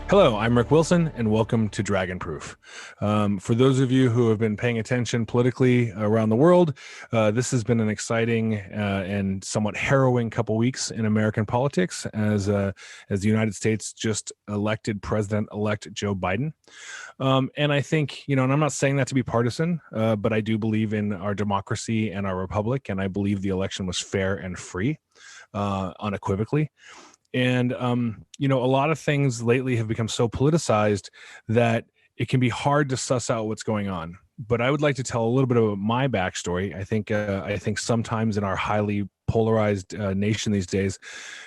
Hello, I'm Rick Wilson, and welcome to Dragonproof. For those of you who have been paying attention politically around the world, this has been an exciting and somewhat harrowing couple weeks in American politics as the United States just elected President-elect Joe Biden. And I think, and I'm not saying that to be partisan, but I do believe in our democracy and our republic, and I believe the election was fair and free, unequivocally. And, a lot of things lately have become so politicized that it can be hard to suss out what's going on. But I would like to tell a little bit about my backstory. I think sometimes in our highly polarized nation these days,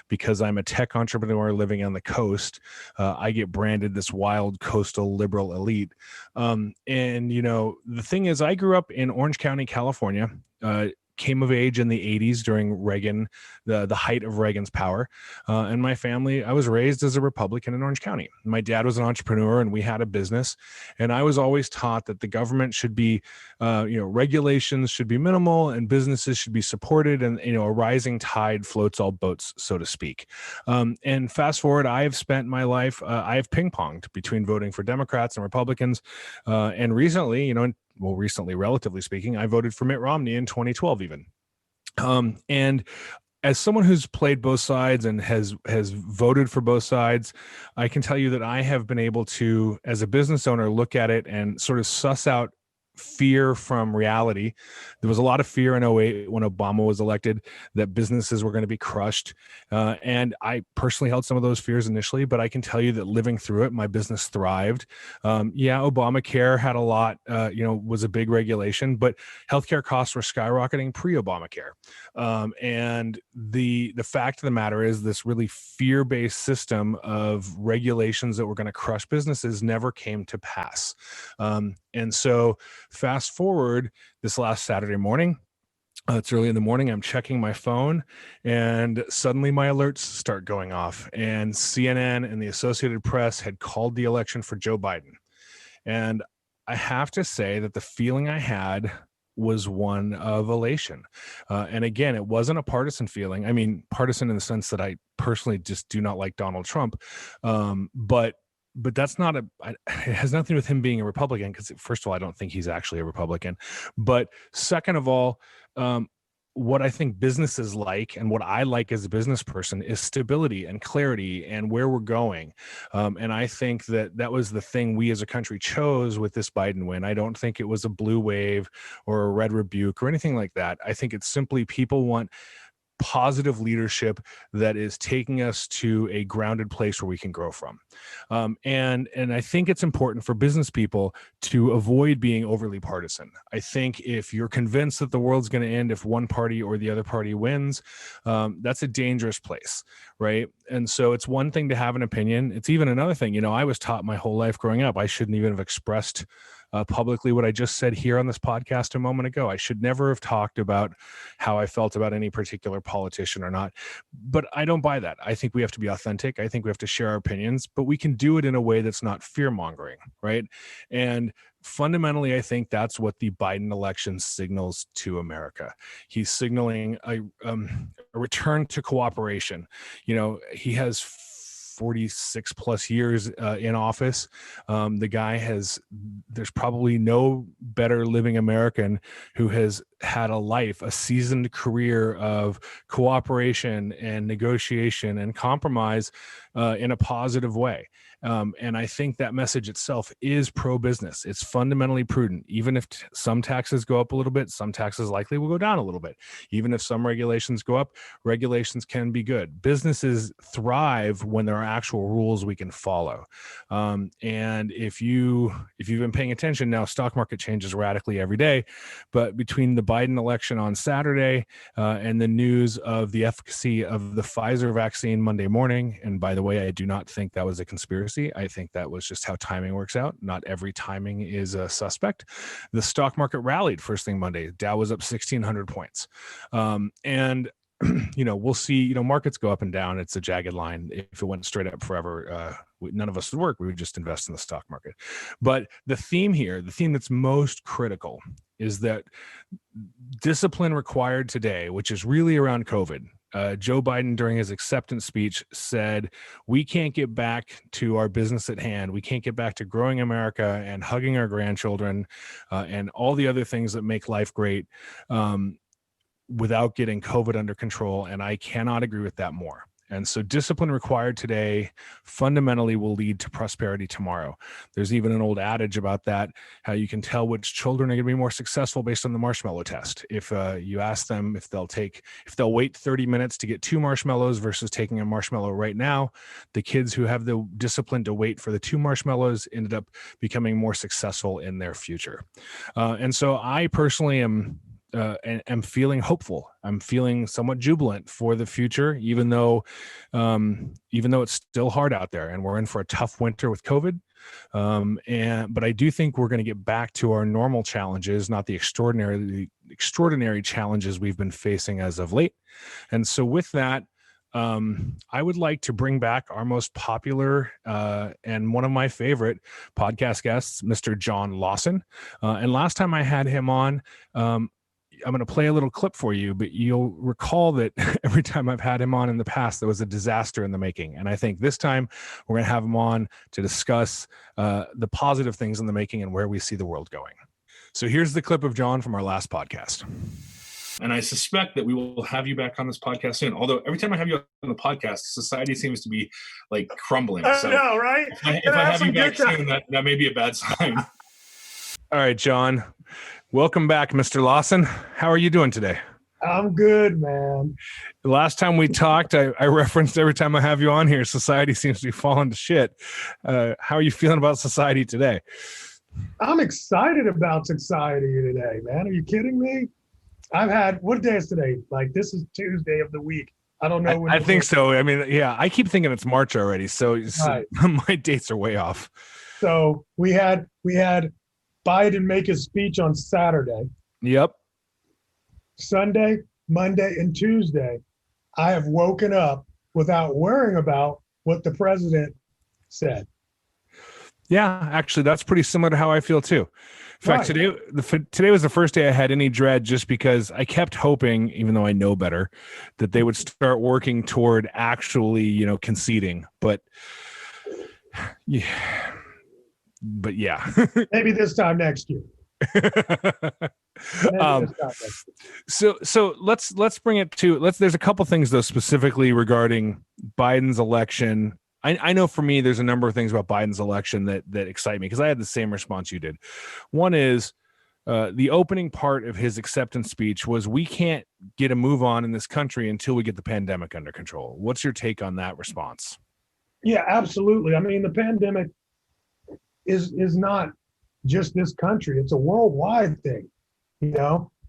because I'm a tech entrepreneur living on the coast, I get branded this wild coastal liberal elite. The thing is, I grew up in Orange County, California. Came of age in the 80s during Reagan, the height of Reagan's power. And my family, I was raised as a Republican in Orange County. My dad was an entrepreneur and we had a business. And I was always taught that the government should be, regulations should be minimal and businesses should be supported. And, a rising tide floats all boats, so to speak. And fast forward, I have spent my life, I have ping-ponged between voting for Democrats and Republicans. And recently, recently, relatively speaking, I voted for Mitt Romney in 2012 even. And as someone who's played both sides and has voted for both sides, I can tell you that I have been able to, as a business owner, look at it and sort of suss out fear from reality. There was a lot of fear in 2008 when Obama was elected that businesses were going to be crushed. And I personally held some of those fears initially, but I can tell you that living through it, my business thrived. Obamacare had a lot, was a big regulation, but healthcare costs were skyrocketing pre-Obamacare. And the fact of the matter is this really fear-based system of regulations that were going to crush businesses never came to pass. And so fast forward this last Saturday morning, it's early in the morning, I'm checking my phone and suddenly my alerts start going off, and CNN and the Associated Press had called the election for Joe Biden. And I have to say that the feeling I had was one of elation. And again, it wasn't a partisan feeling. I mean, partisan in the sense that I personally just do not like Donald Trump. But that's not it has nothing with him being a Republican, because first of all, I don't think he's actually a Republican. But second of all, what I think businesses like and what I like as a business person is stability and clarity and where we're going. And I think that was the thing we as a country chose with this Biden win. I don't think it was a blue wave or a red rebuke or anything like that. I think it's simply people want positive leadership that is taking us to a grounded place where we can grow from. And I think it's important for business people to avoid being overly partisan. I think if you're convinced that the world's going to end if one party or the other party wins, that's a dangerous place, right? And so it's one thing to have an opinion. It's even another thing. I was taught my whole life growing up, I shouldn't even have expressed publicly what I just said here on this podcast a moment ago. I should never have talked about how I felt about any particular politician or not. But I don't buy that. I think we have to be authentic. I think we have to share our opinions, but we can do it in a way that's not fear-mongering, right? And fundamentally, I think that's what the Biden election signals to America. He's signaling a return to cooperation. He has 46 plus years in office. There's probably no better living American who has had a seasoned career of cooperation and negotiation and compromise in a positive way. And I think that message itself is pro-business. It's fundamentally prudent. Even if some taxes go up a little bit, some taxes likely will go down a little bit. Even if some regulations go up, regulations can be good. Businesses thrive when there are actual rules we can follow. And if you've been paying attention, now stock market changes radically every day, but between the Biden election on Saturday and the news of the efficacy of the Pfizer vaccine Monday morning, and by the way, I do not think that was a conspiracy. I think that was just how timing works out. Not every timing is a suspect. The stock market rallied first thing Monday. Dow was up 1,600 points. We'll see, markets go up and down. It's a jagged line. If it went straight up forever, none of us would work. We would just invest in the stock market. But the theme here, the theme that's most critical, is that discipline required today, which is really around COVID. Joe Biden, during his acceptance speech, said, we can't get back to our business at hand. We can't get back to growing America and hugging our grandchildren and all the other things that make life great without getting COVID under control. And I cannot agree with that more. And so discipline required today fundamentally will lead to prosperity tomorrow. There's even an old adage about that, how you can tell which children are going to be more successful based on the marshmallow test. If you ask them if they'll wait 30 minutes to get 2 marshmallows versus taking a marshmallow right now, the kids who have the discipline to wait for the 2 marshmallows ended up becoming more successful in their future. And so I personally am feeling hopeful. I'm feeling somewhat jubilant for the future, even though it's still hard out there and we're in for a tough winter with COVID. But I do think we're going to get back to our normal challenges, not the extraordinary challenges we've been facing as of late. And so with that, I would like to bring back our most popular and one of my favorite podcast guests, Mr. John Lawson. And last time I had him on, I'm going to play a little clip for you, but you'll recall that every time I've had him on in the past, there was a disaster in the making. And I think this time we're going to have him on to discuss the positive things in the making and where we see the world going. So here's the clip of John from our last podcast. And I suspect that we will have you back on this podcast soon. Although every time I have you on the podcast, society seems to be like crumbling. I know, right? If I have you back soon, that may be a bad sign. All right, John. Welcome back, Mr. Lawson. How are you doing today? I'm good, man. The last time we talked, I referenced every time I have you on here, society seems to be falling to shit. How are you feeling about society today? I'm excited about society today, man. Are you kidding me? What day is today? Like, this is Tuesday of the week. I don't know. I think so. I mean, yeah, I keep thinking it's March already. So right. My dates are way off. So we had Biden make his speech on Saturday. Yep. Sunday, Monday, and Tuesday, I have woken up without worrying about what the president said. Yeah, actually, that's pretty similar to how I feel too. In fact, today was the first day I had any dread, just because I kept hoping, even though I know better, that they would start working toward actually, conceding. But yeah. Maybe this time next year. So let's bring it to there's a couple things though specifically regarding Biden's election. I know for me there's a number of things about Biden's election that excite me, because I had the same response you did. One is the opening part of his acceptance speech was, we can't get a move on in this country until we get the pandemic under control. What's your take on that response? Yeah, absolutely. I mean, the pandemic is not just this country. It's a worldwide thing,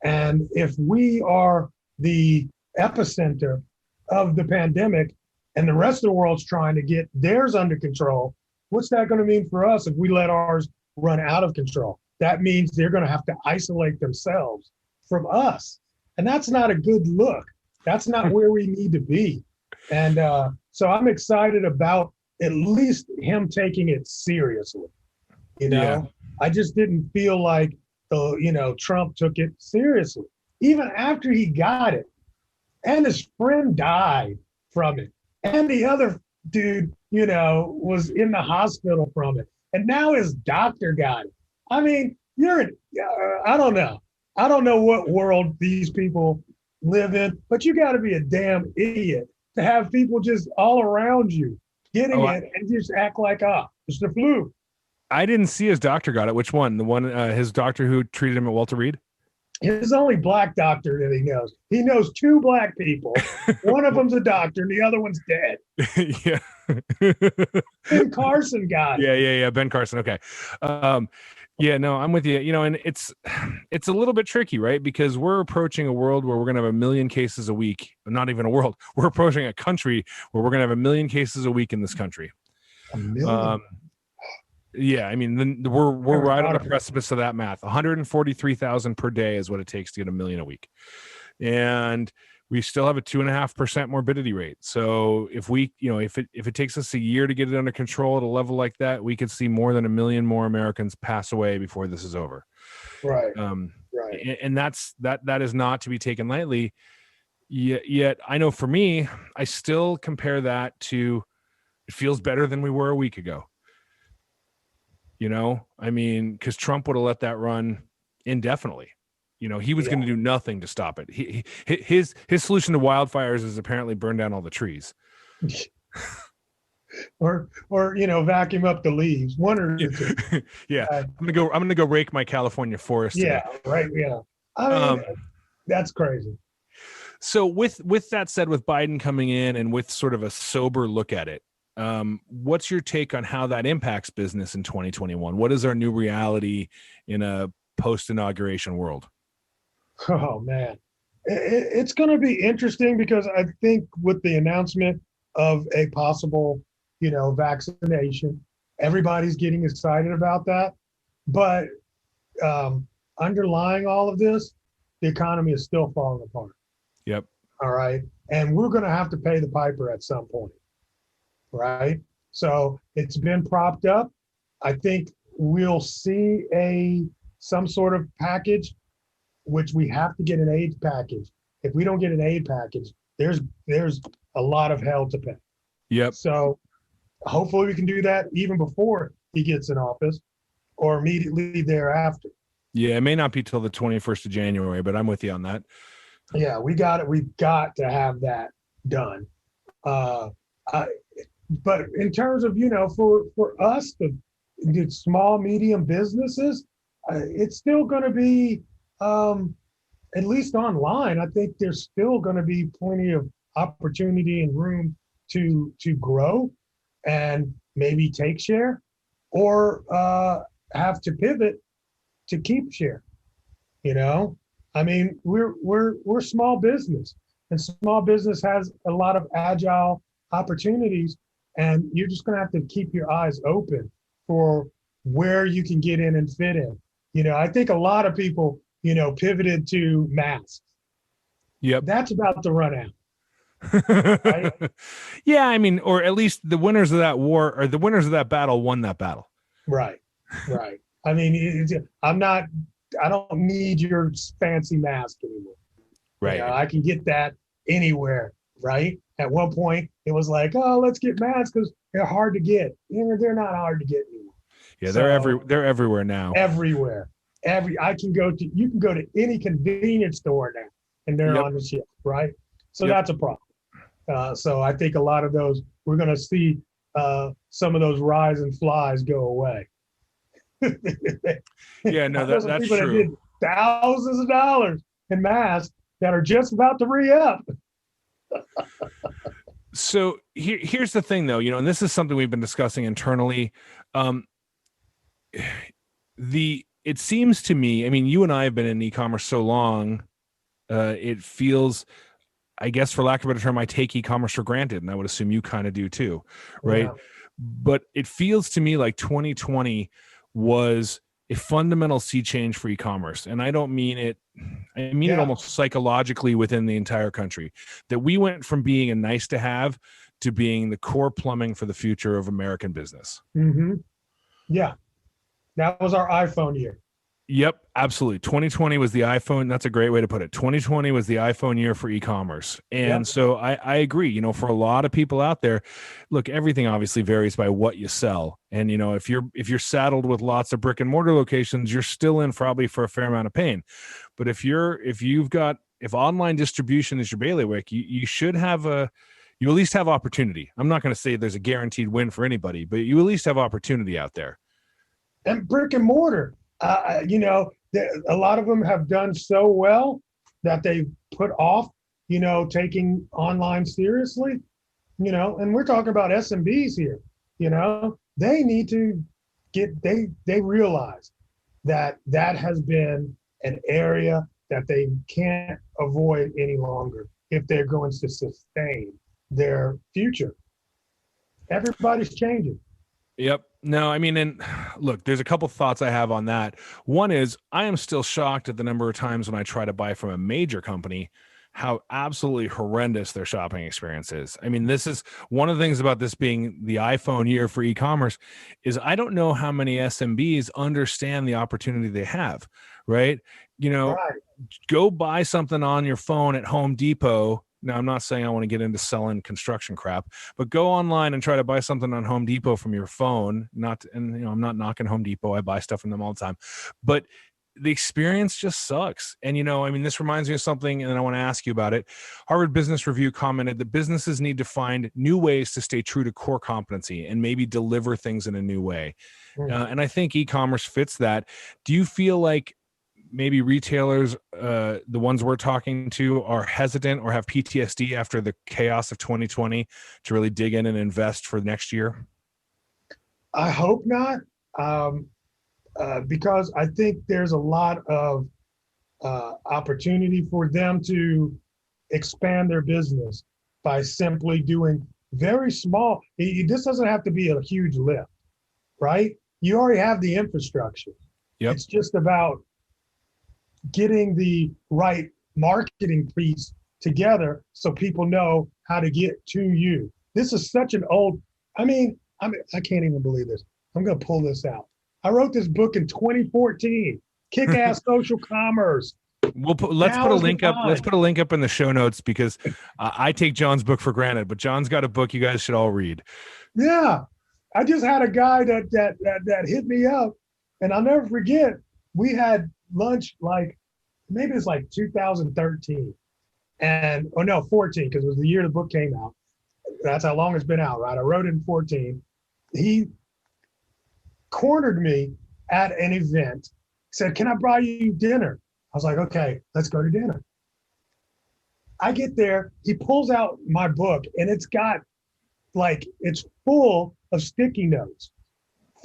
and if we are the epicenter of the pandemic and the rest of the world's trying to get theirs under control, what's that going to mean for us if we let ours run out of control? That means they're going to have to isolate themselves from us. And that's not a good look. That's not where we need to be. And so I'm excited about at least him taking it seriously. Yeah. I just didn't feel like Trump took it seriously, even after he got it, and his friend died from it, and the other dude, was in the hospital from it, and now his doctor got it. I mean, I don't know what world these people live in, but you got to be a damn idiot to have people just all around you getting it and just act like, it's the flu. I didn't see his doctor got it. Which one? The one, his doctor who treated him at Walter Reed? His only black doctor that he knows. He knows 2 black people. One of them's a doctor and the other one's dead. Yeah. Ben Carson got it. Yeah. Ben Carson. Okay. Yeah, no, I'm with you. And it's a little bit tricky, right? Because we're approaching a world where we're going to have 1 million cases a week. Not even a world. We're approaching a country where we're going to have 1 million cases a week in this country. 1 million? Yeah, I mean, we're right on the precipice of that math. 143,000 per day is what it takes to get 1 million a week, and we still have a 2.5% morbidity rate. So if we, if it takes us a year to get it under control at a level like that, we could see more than 1 million more Americans pass away before this is over. Right. Right. And that is not to be taken lightly. Yet I know for me, I still compare that to, it feels better than we were a week ago. I mean, because Trump would have let that run indefinitely. He was going to do nothing to stop it. His solution to wildfires is apparently burn down all the trees. or vacuum up the leaves. One or the two. Yeah, I'm gonna go rake my California forest. Yeah, today. right. Yeah, I mean, that's crazy. So with that said, with Biden coming in and with sort of a sober look at it, what's your take on how that impacts business in 2021? What is our new reality in a post-inauguration world? Oh man, it's going to be interesting because I think with the announcement of a possible, vaccination, everybody's getting excited about that. But underlying all of this, the economy is still falling apart. Yep. All right. And we're going to have to pay the piper at some point. Right. So it's been propped up. I think we'll see some sort of package, which we have to get an aid package. If we don't get an aid package, there's a lot of hell to pay. Yep. So hopefully we can do that even before he gets in office or immediately thereafter. Yeah, it may not be till the 21st of January, but I'm with you on that. Yeah, we got it. We've got to have that done. But in terms of, for us, the small, medium businesses, it's still going to be, at least online, I think there's still going to be plenty of opportunity and room to grow and maybe take share or have to pivot to keep share. I mean, we're small business, and small business has a lot of agile opportunities, and you're just going to have to keep your eyes open for where you can get in and fit in. I think a lot of people, pivoted to masks. Yep. That's about to run out. Right? Yeah, I mean, or at least the winners of that war or the winners of that battle won that battle. Right. I mean, I don't need your fancy mask anymore. Right. I can get that anywhere. Right. At one point, it was like, oh, let's get masks because they're hard to get. They're not hard to get anymore. Yeah, they're everywhere now. Everywhere. You can go to any convenience store now and they're on the shelf, right? So that's a problem. So I think a lot of those, we're going to see some of those rise and flies go away. Yeah, no, that's people true. That did thousands of dollars in masks that are just about to re-up. So here's the thing, though, and this is something we've been discussing internally. It seems to me, I mean, you and I have been in e-commerce so long, it feels, I guess, for lack of a better term, I take e-commerce for granted, and I would assume you kind of do too, right? Yeah. But it feels to me like 2020 was a fundamental sea change for e-commerce, and I don't mean it. I mean it almost psychologically within the entire country. That we went from being a nice to have to being the core plumbing for the future of American business. Mm-hmm. Yeah. That was our iPhone year. Yep, absolutely. 2020 was the iPhone. That's a great way to put it. 2020 was the iPhone year for e-commerce. And so I agree, for a lot of people out there, look, everything obviously varies by what you sell. And, if you're saddled with lots of brick and mortar locations, you're still in probably for a fair amount of pain. But if online distribution is your bailiwick, you should have you at least have opportunity. I'm not going to say there's a guaranteed win for anybody, but you at least have opportunity out there. And brick and mortar. A lot of them have done so well that they've put off, taking online seriously, and we're talking about SMBs here, they need to they realize that has been an area that they can't avoid any longer if they're going to sustain their future. Everybody's changing. Yep. No, I mean, and look, there's a couple thoughts I have on that. One is I am still shocked at the number of times when I try to buy from a major company, how absolutely horrendous their shopping experience is. I mean, this is one of the things about this being the iPhone year for e-commerce is I don't know how many SMBs understand the opportunity they have, right? You know, Right. go buy something on your phone at Home Depot. Now, I'm not saying I want to get into selling construction crap, but go online and try to buy something on Home Depot from your phone. And I'm not knocking Home Depot. I buy stuff from them all the time, but the experience just sucks. And, I mean, this reminds me of something, and I want to ask you about it. Harvard Business Review commented that businesses need to find new ways to stay true to core competency and maybe deliver things in a new way. And I think e-commerce fits that. Do you feel like maybe retailers, the ones we're talking to, are hesitant or have PTSD after the chaos of 2020 to really dig in and invest for next year? I hope not, because I think there's a lot of opportunity for them to expand their business by simply doing very small. This doesn't have to be a huge lift, right? You already have the infrastructure. Yep. It's just about getting the right marketing piece together so people know how to get to you. This is such an old, I can't even believe this. I'm going to pull this out. I wrote this book in 2014, Kick-Ass Social Commerce. Let's put a link up. Let's put a link up in the show notes, because I take John's book for granted, but John's got a book you guys should all read. Yeah. I just had a guy that hit me up, and I'll never forget. We had lunch, like maybe it's like 2013 and 14, because it was the year the book came out. That's how long it's been out, right? I wrote it in 14. He cornered me at an event, said, "Can I buy you dinner?" I was like, "Okay, let's go to dinner." I get there, he pulls out my book, and it's full of sticky notes,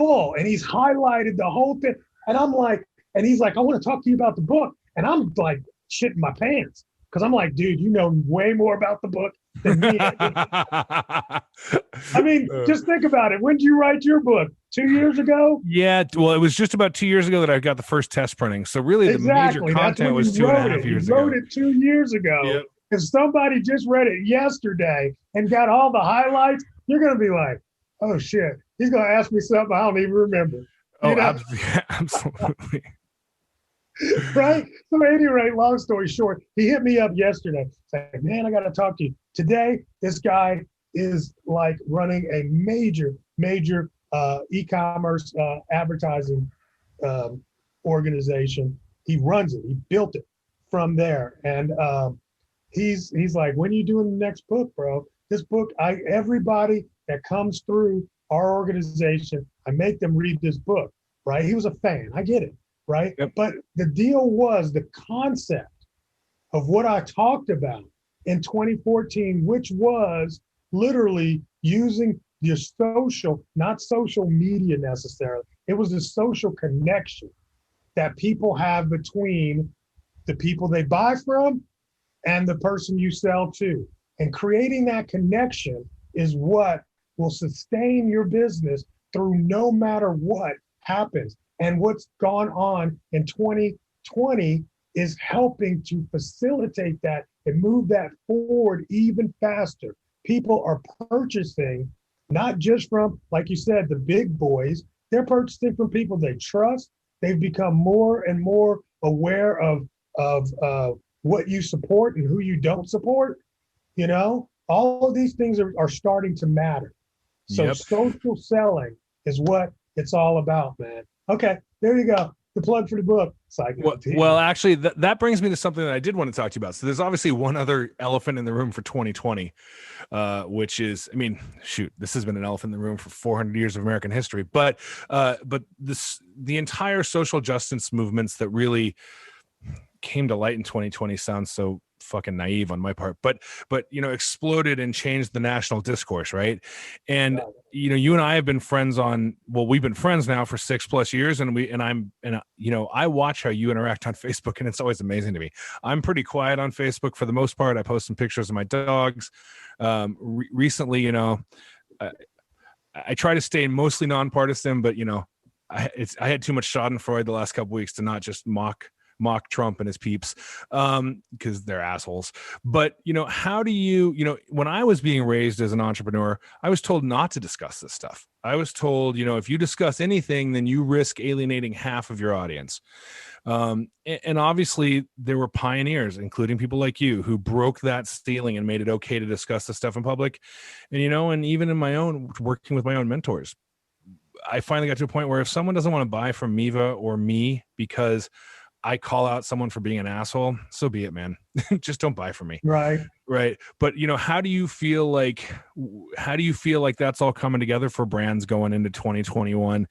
and he's highlighted the whole thing. And I'm like, and he's like, "I want to talk to you about the book." And I'm like shitting my pants, because I'm like, "Dude, you know way more about the book than me." I mean, just think about it. When did you write your book? 2 years ago? Yeah, well, it was just about 2 years ago that I got the first test printing. So really, Exactly. the major content was 2.5 years ago. You wrote it 2 years ago. Yep. If somebody just read it yesterday and got all the highlights, you're going to be like, "Oh shit, he's going to ask me something I don't even remember." Absolutely. Right? So at any rate, long story short, he hit me up yesterday. Saying, "Man, I got to talk to you." Today, this guy is like running a major e-commerce advertising organization. He runs it. He built it from there. And he's like, "When are you doing the next book, bro? This book, everybody that comes through our organization, I make them read this book," right? He was a fan. I get it, right? Yep. But the deal was the concept of what I talked about in 2014, which was literally using your social, not social media necessarily. It was the social connection that people have between the people they buy from and the person you sell to. And creating that connection is what will sustain your business through no matter what happens. And what's gone on in 2020 is helping to facilitate that and move that forward even faster. People are purchasing not just from, like you said, the big boys. They're purchasing from people they trust. They've become more and more aware of what you support and who you don't support. All of these things are starting to matter. So Yep. Social selling is what it's all about, man. Okay, there you go. The plug for the book. Well, actually, that brings me to something that I did want to talk to you about. So there's obviously one other elephant in the room for 2020, which is, this has been an elephant in the room for 400 years of American history. But the entire social justice movements that really came to light in 2020 sounds so fucking naive on my part, but exploded and changed the national discourse, right? And you and I have been friends we've been friends now for 6+ years, and I watch how you interact on Facebook, and it's always amazing to me. I'm pretty quiet on Facebook for the most part. I post some pictures of my dogs. Recently, I try to stay mostly nonpartisan, but I had too much Schadenfreude the last couple weeks to not just mock mock Trump and his peeps, because they're assholes. But, how do you, when I was being raised as an entrepreneur, I was told not to discuss this stuff. I was told, if you discuss anything, then you risk alienating half of your audience. And obviously there were pioneers, including people like you, who broke that ceiling and made it okay to discuss this stuff in public. And, and even in my own working with my own mentors, I finally got to a point where if someone doesn't want to buy from Miva or me because I call out someone for being an asshole, so be it, man. Just don't buy from me. Right. Right. But, how do you feel like that's all coming together for brands going into 2021?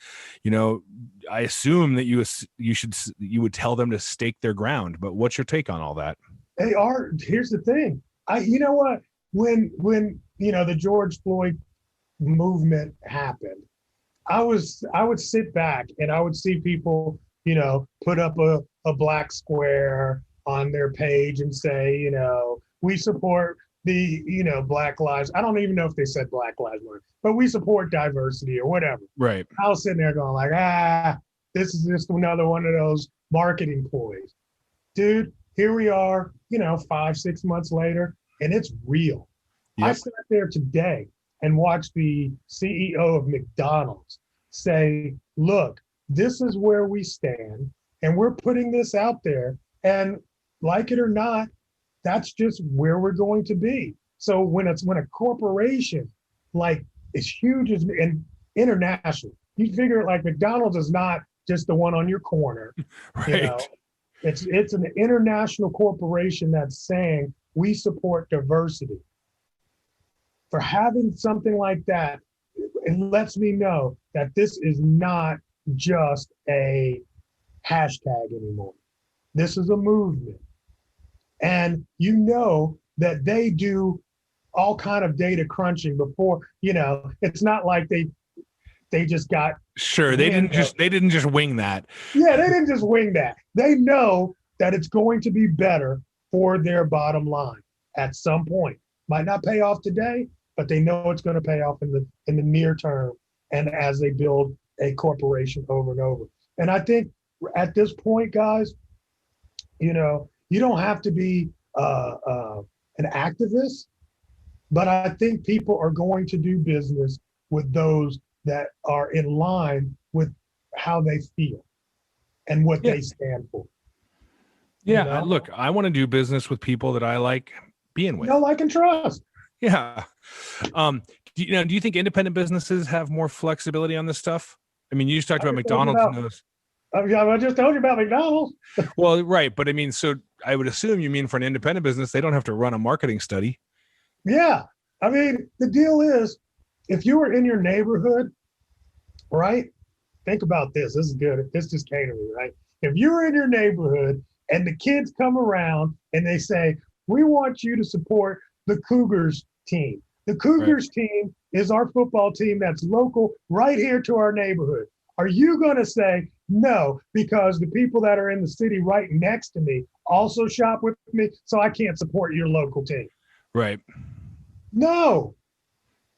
I assume that you would tell them to stake their ground, but what's your take on all that? Here's the thing. You know what? When the George Floyd movement happened, I would sit back and I would see people, put up a black square on their page and say, we support the, Black Lives. I don't even know if they said Black Lives Matter, but we support diversity or whatever. Right. I was sitting there going like, this is just another one of those marketing ploys. Dude, here we are, 5-6 months later, and it's real. Yep. I sat there today and watched the CEO of McDonald's say, look, this is where we stand, and we're putting this out there, and like it or not, that's just where we're going to be. So when a corporation like as huge as and international, you figure like McDonald's is not just the one on your corner. Right. It's an international corporation that's saying we support diversity. For having something like that, it lets me know that this is not just a hashtag anymore. This is a movement. And that they do all kind of data crunching before, it's not like they just got sure. They didn't just wing that. Yeah, they didn't just wing that. They know that it's going to be better for their bottom line at some point. Might not pay off today, but they know it's going to pay off in the near term and as they build a corporation over and over. And I think at this point, guys, you don't have to be an activist, but I think people are going to do business with those that are in line with how they feel and what they stand for. Yeah, look, I want to do business with people that I like being with. Like and trust. Yeah. Do you think independent businesses have more flexibility on this stuff? I mean, you just talked about McDonald's. I just told you about McDonald's. Well, right. But I mean, so I would assume you mean for an independent business, they don't have to run a marketing study. Yeah. I mean, the deal is, if you were in your neighborhood, right? Think about this. This is good. This just came to me, right? If you were in your neighborhood and the kids come around and they say, we want you to support the Cougars team. The Cougars team is our football team that's local right here to our neighborhood. Are you going to say no, because the people that are in the city right next to me also shop with me, so I can't support your local team? Right. No,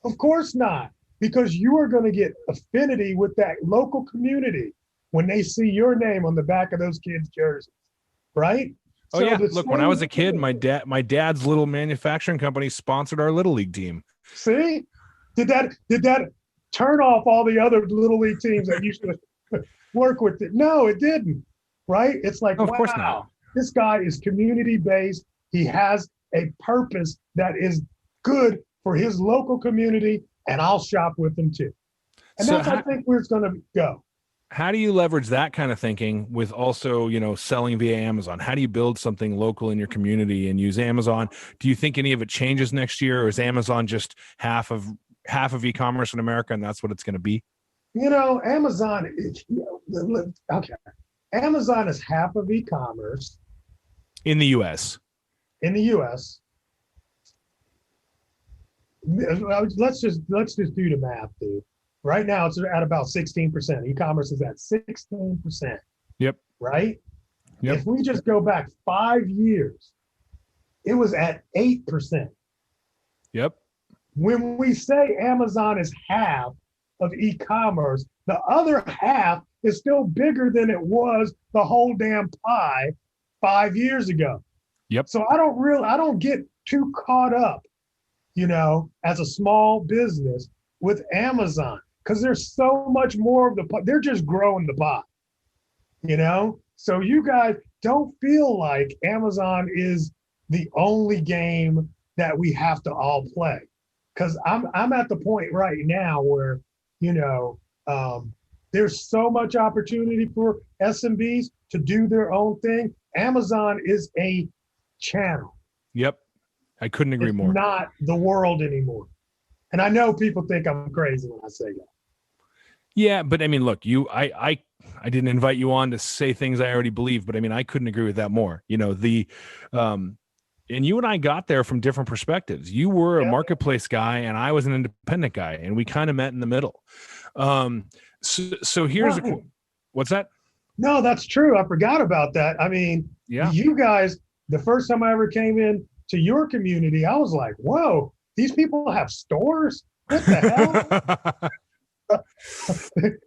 of course not, because you are going to get affinity with that local community when they see your name on the back of those kids' jerseys, right? Oh, yeah. Look, when I was a kid, my dad's little manufacturing company sponsored our Little League team. See? Did that turn off all the other Little League teams that used to work with it? No, it didn't. Right? It's like, of course not. This guy is community-based. He has a purpose that is good for his local community, and I'll shop with him too. And that's, I think, where it's going to go. How do you leverage that kind of thinking with also, selling via Amazon? How do you build something local in your community and use Amazon? Do you think any of it changes next year, or is Amazon just half of e-commerce in America, and that's what it's going to be? Amazon, okay. Amazon is half of e-commerce. In the U.S. In the U.S. Let's just do the math, dude. Right now, it's at about 16%. E-commerce is at 16%. Yep. Right? Yep. If we just go back 5 years, it was at 8%. Yep. When we say Amazon is half of e-commerce, the other half is still bigger than it was the whole damn pie 5 years ago. Yep. So I don't get too caught up, as a small business with Amazon, because there's so much more of the pie. They're just growing the pie, So you guys don't feel like Amazon is the only game that we have to all play. Because I'm at the point right now where, there's so much opportunity for SMBs to do their own thing. Amazon is a channel. Yep. I couldn't agree more. Not the world anymore. And I know people think I'm crazy when I say that. Yeah, but I mean, look, I didn't invite you on to say things I already believe, but I mean, I couldn't agree with that more. And you and I got there from different perspectives. You were a marketplace guy and I was an independent guy, and we kind of met in the middle. So here's what's that? No, that's true. I forgot about that. I mean, you guys, the first time I ever came in to your community, I was like, whoa, these people have stores? What the hell?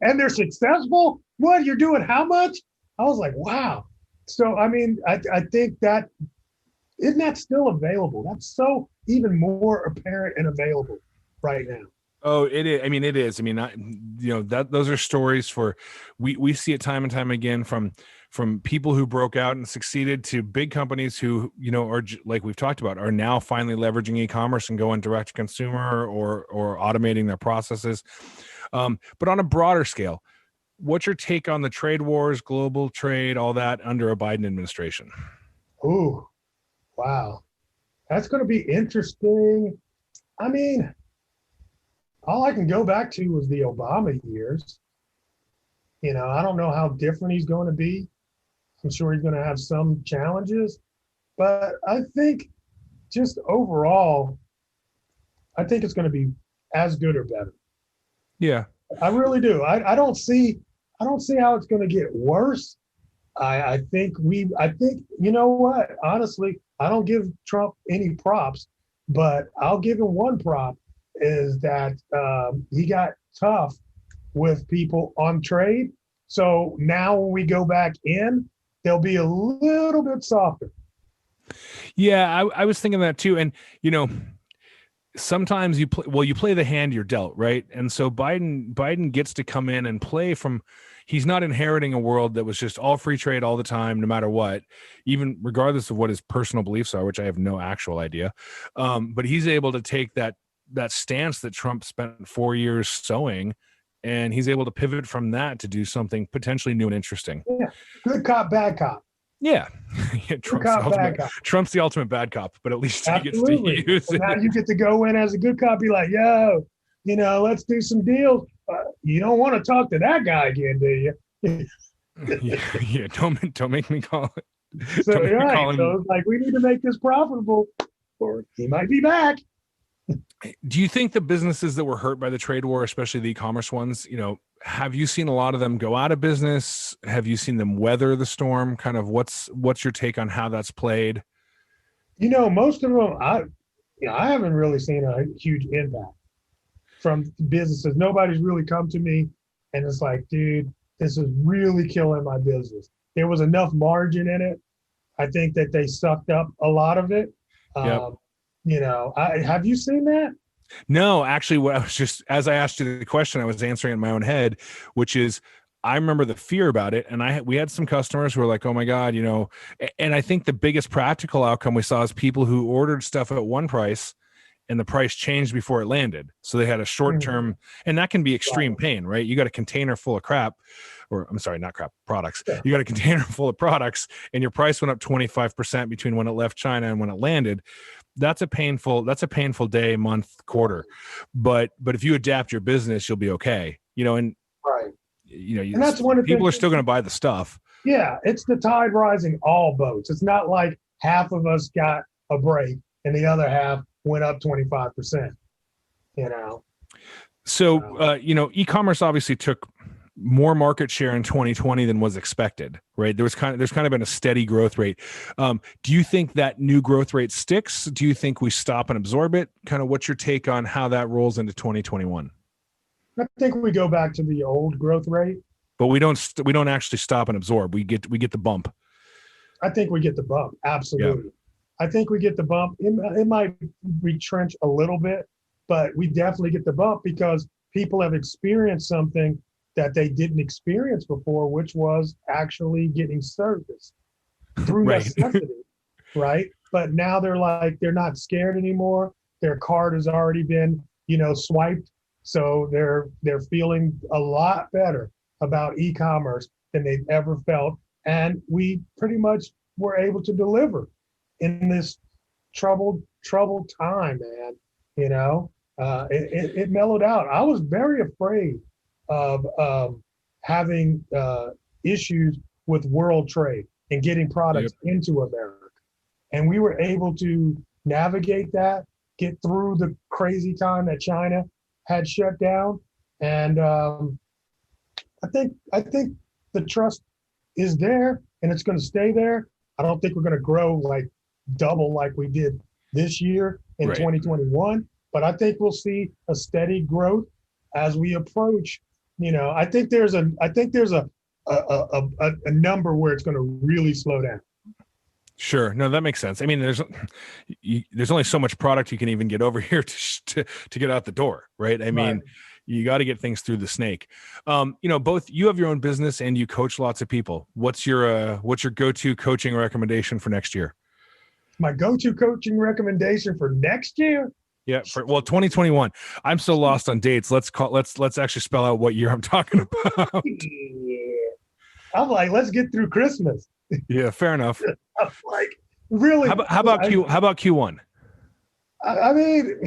And they're successful? What, you're doing how much? I was like, wow. So, I mean, I think that, isn't that still available? That's so even more apparent and available right now. Oh, it is. I mean, it is. I mean, those are stories for, we see it time and time again from people who broke out and succeeded to big companies who, are, like we've talked about, are now finally leveraging e-commerce and going direct to consumer or automating their processes. But on a broader scale, what's your take on the trade wars, global trade, all that under a Biden administration? Ooh, wow. That's going to be interesting. I mean, all I can go back to was the Obama years. I don't know how different he's going to be. I'm sure he's going to have some challenges, but I think just overall, I think it's going to be as good or better. Yeah, I really do. I don't see how it's going to get worse. I think you know what? Honestly, I don't give Trump any props, but I'll give him one prop, is that he got tough with people on trade. So now when we go back in, they'll be a little bit softer. Yeah, I was thinking that too. And, sometimes you play the hand you're dealt, right? And so Biden gets to come in and play from, he's not inheriting a world that was just all free trade all the time, no matter what, even regardless of what his personal beliefs are, which I have no actual idea. But he's able to take that stance that Trump spent 4 years sowing, and he's able to pivot from that to do something potentially new and interesting. Yeah. Good cop, bad cop. Yeah. Trump's the ultimate bad cop, but at least Absolutely. He gets to use it. Now you get to go in as a good cop, be like, yo, let's do some deals. You don't want to talk to that guy again, do you? yeah, don't make me call it. So, so it's like, we need to make this profitable, or he might be back. Do you think the businesses that were hurt by the trade war, especially the e-commerce ones, have you seen a lot of them go out of business? Have you seen them weather the storm? Kind of what's your take on how that's played? Most of them, I haven't really seen a huge impact from businesses. Nobody's really come to me and it's like, dude, this is really killing my business. There was enough margin in it. I think that they sucked up a lot of it. Yep. Have you seen that? No, actually, what I was just, as I asked you the question, I was answering in my own head, which is, I remember the fear about it. And we had some customers who were like, oh my God, and I think the biggest practical outcome we saw is people who ordered stuff at one price and the price changed before it landed. So they had a short term, and that can be extreme pain, right? You got a container full of crap, or I'm sorry, not crap, products. Yeah. You got a container full of products and your price went up 25% between when it left China and when it landed. That's a painful day, month, quarter. But if you adapt your business, you'll be okay. And right. And that's one of the people are still going to buy the stuff. Yeah, it's the tide rising all boats. It's not like half of us got a break and the other half went up 25%. So e-commerce obviously took more market share in 2020 than was expected, right? There's kind of been a steady growth rate. Do you think that new growth rate sticks? Do you think we stop and absorb it? Kind of what's your take on how that rolls into 2021? I think we go back to the old growth rate. but we don't actually stop and absorb. We get the bump. I think we get the bump. Absolutely. Yeah. I think we get the bump. It might retrench a little bit, but we definitely get the bump because people have experienced something that they didn't experience before, which was actually getting service through necessity, right? But now they're not scared anymore. Their card has already been, swiped. So they're feeling a lot better about e-commerce than they've ever felt. And we pretty much were able to deliver in this troubled time, man. It mellowed out. I was very afraid of having issues with world trade and getting products into America. And we were able to navigate that, get through the crazy time that China had shut down. And I think the trust is there and it's going to stay there. I don't think we're going to grow like double like we did this year in 2021, but I think we'll see a steady growth as we approach. I think there's a number where it's going to really slow down. Sure. No, that makes sense. I mean, there's only so much product you can even get over here to get out the door, right? I mean, you got to get things through the snake. Both you have your own business and you coach lots of people. What's your go-to coaching recommendation for next year? My go-to coaching recommendation for next year? Yeah, 2021. I'm so lost on dates. Let's actually spell out what year I'm talking about. Yeah. I'm like, let's get through Christmas. Yeah, fair enough. I'm like, really? How about Q1? I mean,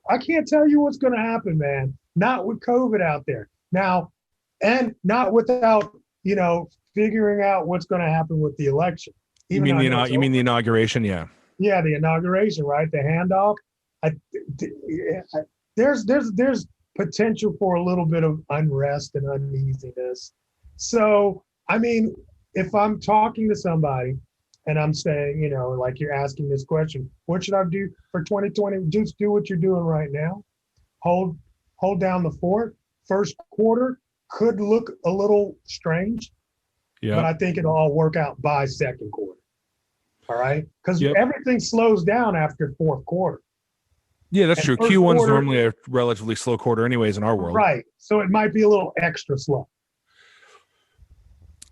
I can't tell you what's going to happen, man. Not with COVID out there now, and not without figuring out what's going to happen with the election. You mean the inauguration? Yeah. Yeah, the inauguration, right? The handoff. There's potential for a little bit of unrest and uneasiness. So, I mean, if I'm talking to somebody and I'm saying, like you're asking this question, what should I do for 2020? Just do what you're doing right now. Hold down the fort. First quarter could look a little strange, but I think it'll all work out by second quarter. All right? Because everything slows down after fourth quarter. Yeah, that's true. Q1's normally a relatively slow quarter anyways in our world. Right. So it might be a little extra slow.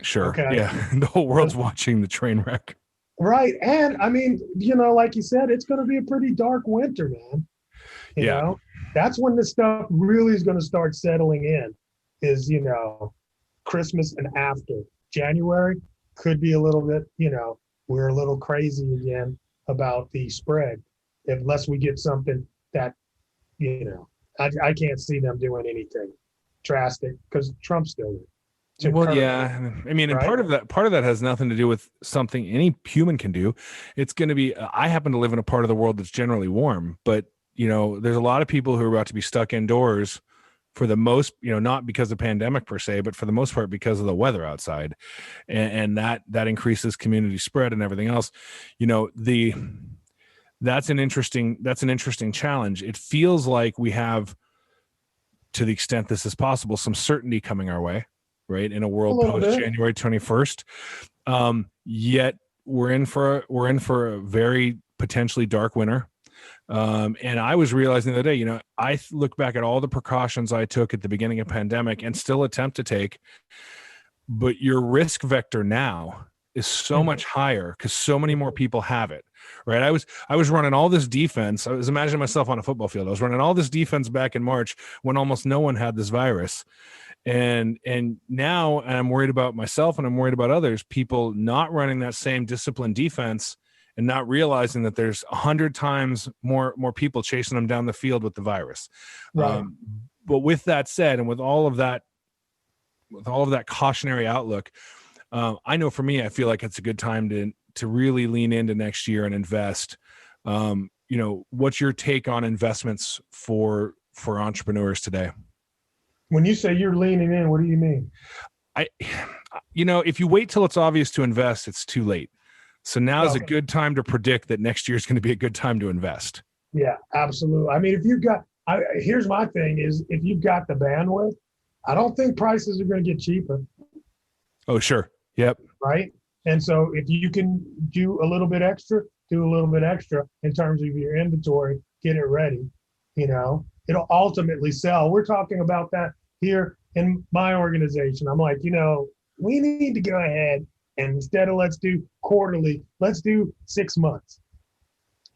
Sure. Okay. Yeah. The whole world's watching the train wreck. Right. And I mean, like you said, it's going to be a pretty dark winter, man. You know, that's when this stuff really is going to start settling in is, Christmas and after. January could be a little bit, we're a little crazy again about the spread. Unless we get something that, I can't see them doing anything drastic because Trump's still there. Well, yeah. I mean, and part of that has nothing to do with something any human can do. It's going to be, I happen to live in a part of the world that's generally warm, but, there's a lot of people who are about to be stuck indoors for the most, not because of pandemic per se, but for the most part because of the weather outside. And that increases community spread and everything else. That's an interesting challenge. It feels like we have, to the extent this is possible, some certainty coming our way, right? In a world post January 21st. Yet we're in for a very potentially dark winter. And I was realizing the other day, I look back at all the precautions I took at the beginning of pandemic and still attempt to take, but your risk vector now is so much higher because so many more people have it, right? I was running all this defense. I was imagining myself on a football field. I was running all this defense back in March when almost no one had this virus. And now I'm worried about myself and I'm worried about others, people not running that same disciplined defense and not realizing that there's 100 times more people chasing them down the field with the virus. Right. But with that said, and with all of that cautionary outlook, I know for me, I feel like it's a good time to really lean into next year and invest. What's your take on investments for entrepreneurs today? When you say you're leaning in, what do you mean? If you wait till it's obvious to invest, it's too late. So now is a good time to predict that next year is going to be a good time to invest. Yeah, absolutely. I mean, here's my thing is if you've got the bandwidth, I don't think prices are going to get cheaper. Oh, sure. Yep. right? And so if you can do a little bit extra, do a little bit extra in terms of your inventory, get it ready, it'll ultimately sell. We're talking about that here in my organization. I'm like, we need to go ahead and instead of let's do quarterly, let's do 6 months,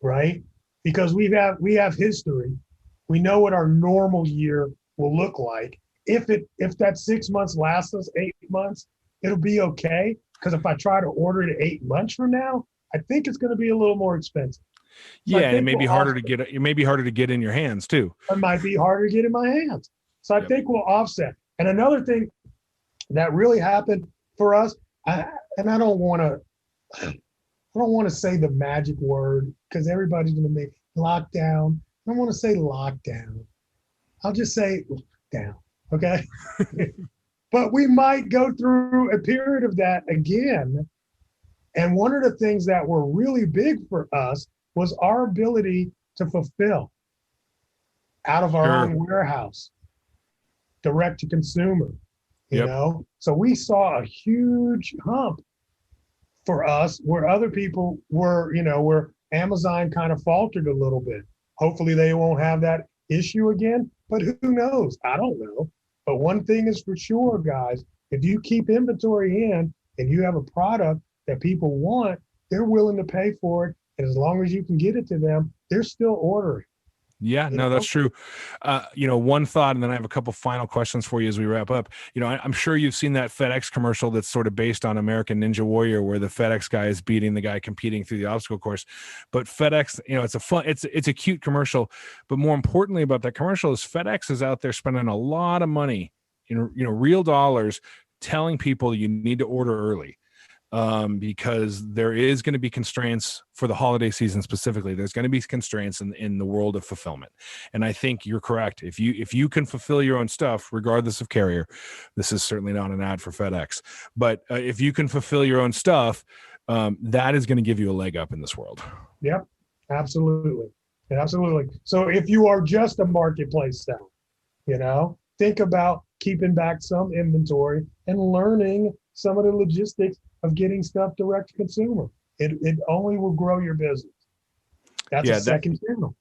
right? Because we have history. We know what our normal year will look like. If that 6 months lasts us 8 months, it'll be okay. Because if I try to order it 8 months from now, I think it's going to be a little more expensive. So yeah, and it may be harder to get. It may be harder to get in your hands too. It might be harder to get in my hands. So I think we'll offset. And another thing that really happened for us, I don't want to say the magic word because everybody's going to make lockdown. I don't want to say lockdown. I'll just say lockdown. Okay. But we might go through a period of that again. And one of the things that were really big for us was our ability to fulfill out of our own warehouse, direct to consumer, you know? So we saw a huge hump for us where other people were, where Amazon kind of faltered a little bit. Hopefully they won't have that issue again, but who knows? I don't know. But one thing is for sure, guys, if you keep inventory in and you have a product that people want, they're willing to pay for it. And as long as you can get it to them, they're still ordering. Yeah, no, that's true. One thought, and then I have a couple final questions for you as we wrap up. I'm sure you've seen that FedEx commercial that's sort of based on American Ninja Warrior, where the FedEx guy is beating the guy competing through the obstacle course. But FedEx, it's a cute commercial. But more importantly about that commercial is FedEx is out there spending a lot of money, real dollars, telling people you need to order early. Because there is going to be constraints for the holiday season specifically. There's going to be constraints in the world of fulfillment. And I think you're correct. If you can fulfill your own stuff, regardless of carrier, this is certainly not an ad for FedEx, but if you can fulfill your own stuff, that is going to give you a leg up in this world. Yep, absolutely. Absolutely. So if you are just a marketplace seller, think about keeping back some inventory and learning some of the logistics of getting stuff direct to consumer. It only will grow your business. That's a second channel.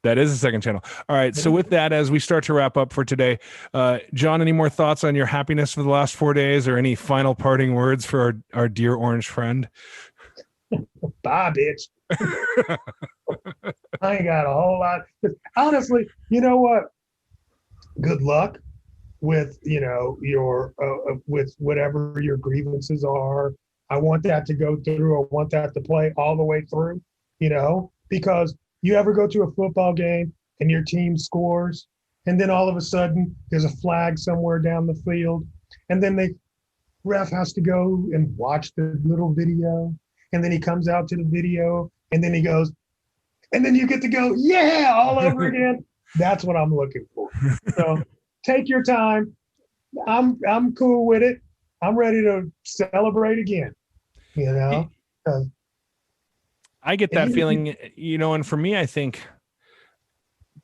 That is a second channel. All right. So with that, as we start to wrap up for today, John, any more thoughts on your happiness for the last 4 days or any final parting words for our dear orange friend? Bye, bitch. I ain't got a whole lot. Honestly, you know what? Good luck with your with whatever your grievances are. I want that to go through. I want that to play all the way through, because you ever go to a football game and your team scores and then all of a sudden there's a flag somewhere down the field and then the ref has to go and watch the little video and then he comes out to the video and then he goes and then you get to go all over again. That's what I'm looking for. So take your time. I'm cool with it. I'm ready to celebrate again. I get that feeling, and for me, I think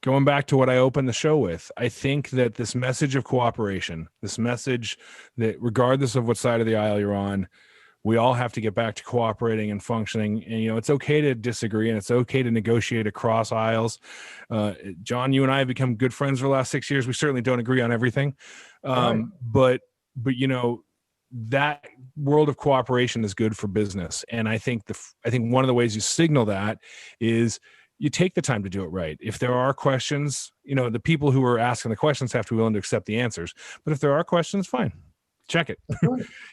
going back to what I opened the show with, I think that this message of cooperation, this message that regardless of what side of the aisle you're on, we all have to get back to cooperating and functioning. And, it's okay to disagree and it's okay to negotiate across aisles. John, you and I have become good friends for the last 6 years. We certainly don't agree on everything. Right. But that world of cooperation is good for business. And I think one of the ways you signal that is you take the time to do it right. If there are questions, the people who are asking the questions have to be willing to accept the answers. But if there are questions, fine. Check it.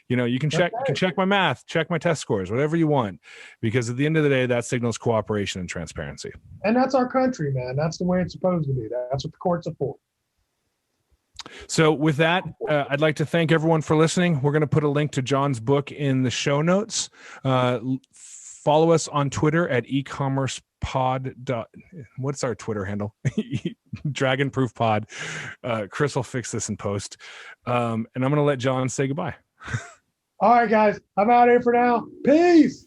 You can check my math, check my test scores, whatever you want, because at the end of the day, that signals cooperation and transparency. And that's our country, man. That's the way it's supposed to be. That's what the courts are for. So with that, I'd like to thank everyone for listening. We're going to put a link to John's book in the show notes. Follow us on Twitter at Ecommerce Pod. What's our Twitter handle? Dragonproof Pod. Chris will fix this in post. And I'm going to let John say goodbye. All right, guys. I'm out here for now. Peace.